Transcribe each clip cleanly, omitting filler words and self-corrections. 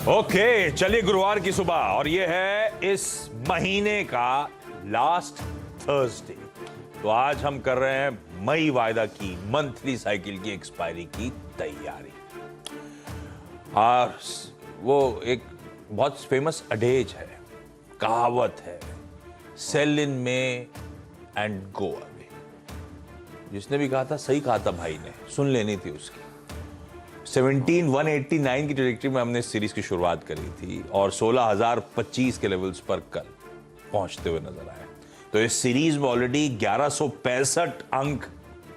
Okay, चलिए गुरुवार की सुबह और ये है इस महीने का लास्ट थर्सडे। तो आज हम कर रहे हैं मई वायदा की मंथली साइकिल की एक्सपायरी की तैयारी। और वो एक बहुत फेमस अडेज है, कहावत है, सेल इन में एंड गो अवे। जिसने भी कहा था सही कहा था भाई ने, सुन लेनी थी उसकी। 17189 की ट्रैजेक्टरी में हमने इस सीरीज की शुरुआत करी थी और 16025 के लेवल्स पर कल पहुंचते हुए नजर आए। तो इस सीरीज में ऑलरेडी 1165 अंक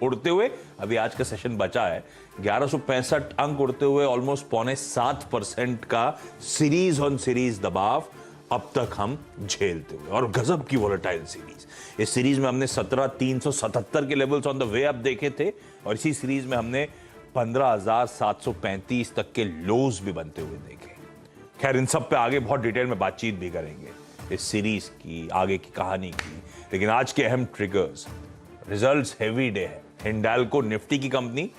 उड़ते हुए, अभी आज का सेशन बचा है, 1165 अंक उड़ते हुए ऑलमोस्ट 6.75% का सीरीज ऑन सीरीज दबाव अब तक हम झेलते हुए, और गजब की वोलेटाइल सीरीज। इस सीरीज में हमने 17377 के levels on the way up देखे थे और इसी सीरीज में हमने 15735 तक के लोज भी बनते हुए देखे। खैर, इन सब पे आगे बहुत डिटेल में बातचीत भी करेंगे, इस सीरीज की आगे की कहानी की। लेकिन आज के अहम ट्रिगर्स, रिजल्ट्स हेवी डे है। हिंडाल्को निफ्टी की कंपनी,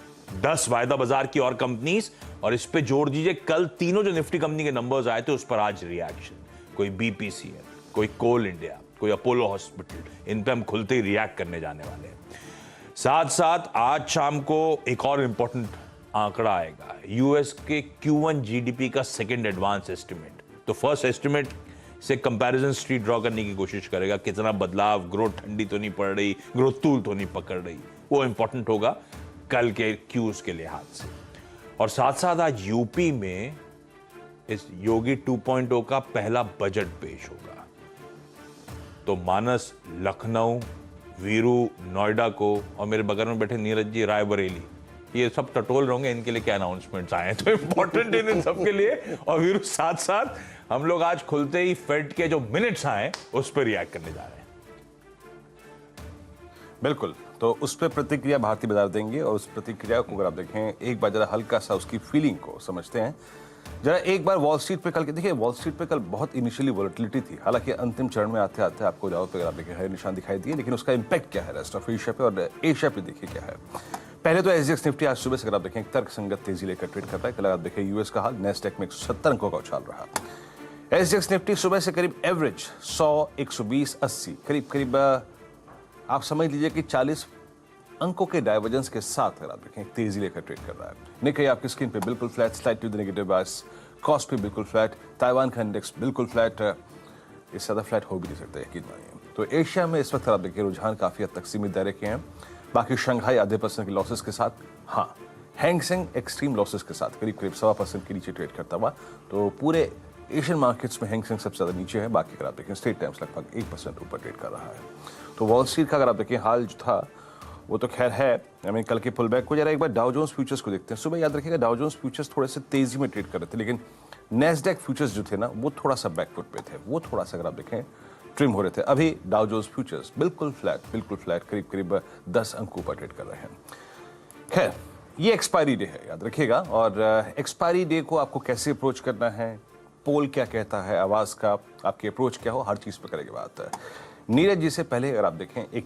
10 वायदा बाजार की और कंपनीज, और इस पे जोड़ दीजिए कल तीनों जो निफ्टी कंपनी के नंबर्स आए थे उस पर आज रिएक्शन। कोई बीपीसीएल, कोई कोल इंडिया, कोई अपोलो हॉस्पिटल, इन पे हम खुलते ही रिएक्ट करने जाने वाले हैं। साथ साथ आज शाम को एक और इंपॉर्टेंट आंकड़ा आएगा, यूएस के Q1 जीडीपी का सेकंड एडवांस एस्टिमेट। तो फर्स्ट एस्टिमेट से कंपैरिजन स्ट्रीट ड्रॉ करने की कोशिश करेगा, कितना बदलाव, ग्रोथ ठंडी तो नहीं पड़ रही, ग्रोथ तूल तो नहीं पकड़ रही, वो इंपॉर्टेंट होगा कल के क्यूज के लिहाज से। और साथ साथ आज यूपी में इस योगी 2.0 का पहला बजट पेश होगा। तो मानस लखनऊ, वीरू नोएडा को, और मेरे बगल में बैठे नीरज जी रायबरेली, ये सब टटोल रहोगे इनके लिए क्या अनाउंसमेंट्स आए हैं। तो इंपॉर्टेंट इन सब के लिए। और वीरू साथ साथ हम लोग आज खुलते ही फेड के जो मिनट्स आए उस पर रिएक्ट करने जा रहे हैं। बिल्कुल, तो उस पर प्रतिक्रिया भारतीय बाजार देंगे और उस प्रतिक्रिया को अगर आप देखें एक बार जरा हल्का सा उसकी फीलिंग को समझते हैं। जरा एक बार वॉल स्ट्रीट पे कल के देखिए, वॉल स्ट्रीट पे कल बहुत इनिशियली वोलेटिलिटी थी, हालांकि अंतिम चरण में आते आते आपको जाओ तो अगर आप देखें हरे निशान दिखाई दिए, लेकिन उसका इंपैक्ट क्या है रेस्ट ऑफ एशिया पे और एशिया पे देखिए क्या है। पहले तो एसजीएक्स निफ्टी आज सुबह से अगर आप देखें तर्क संगत तेजी लेकर ट्रेड करता है। कल आप देखें यूएस का हाल, नेस्डैक में 170 अंकों का उछाल रहा। एसजीएक्स निफ्टी सुबह से करीब एवरेज 100, 120, 80 करीब आप समझ लीजिए कि 40 अंकों के डाइवर्जेंस के साथ अगर आप देखें तेजी लेकर ट्रेड कर रहा है। निक्केई आपकी स्क्रीन पे बिल्कुल flat, slide to the negative bias, cost पे बिल्कुल फ्लैट, ताइवान का इंडेक्स बिल्कुल फ्लैट, इससे ज्यादा फ्लैट हो भी नहीं सकता यकीन मानिए। तो एशिया में इस वक्त आप देखिए रुझान काफी हद तक सीमित दायरे के हैं। बाकी शंघाई आधे % के लॉसेस के साथ, हाँ हैंगसेंग एक्सट्रीम लॉसेस के साथ करीब 1.25% के नीचे ट्रेड करता हुआ। तो पूरे एशियन मार्केट्स में हैंगसेंग सबसे ज्यादा नीचे है। बाकी अगर आप देखें स्ट्रेट टाइम्स लगभग 1% ऊपर ट्रेड कर रहा है। तो वॉल स्ट्रीट का अगर आप देखें हाल जो था वो तो खैर है। कल के पुल बैक को जरा एक बार डाउ जोन्स फ्यूचर्स को देखते हैं। सुबह याद रखिएगा डाउ जोन्स फ्यूचर्स थोड़े से तेजी में ट्रेड कर रहे थे, लेकिन नेस्डैक फ्यूचर्स जो थे ना वो थोड़ा सा बैकफुट पे थे, वो थोड़ा सा अगर आप देखें ट्रिम हो रहे थे। अभी डाउ जोन्स फ्यूचर्स बिल्कुल फ्लैट करीब 10 अंक ऊपर ट्रेड कर रहे हैं। खैर, ये एक्सपायरी डे है याद रखिएगा, और एक्सपायरी डे को आपको कैसे अप्रोच करना है, पोल क्या कहता है, आवाज का आपकी अप्रोच क्या हो, हर चीज पर करेंगे बात। नीरज जी से पहले अगर आप देखें एक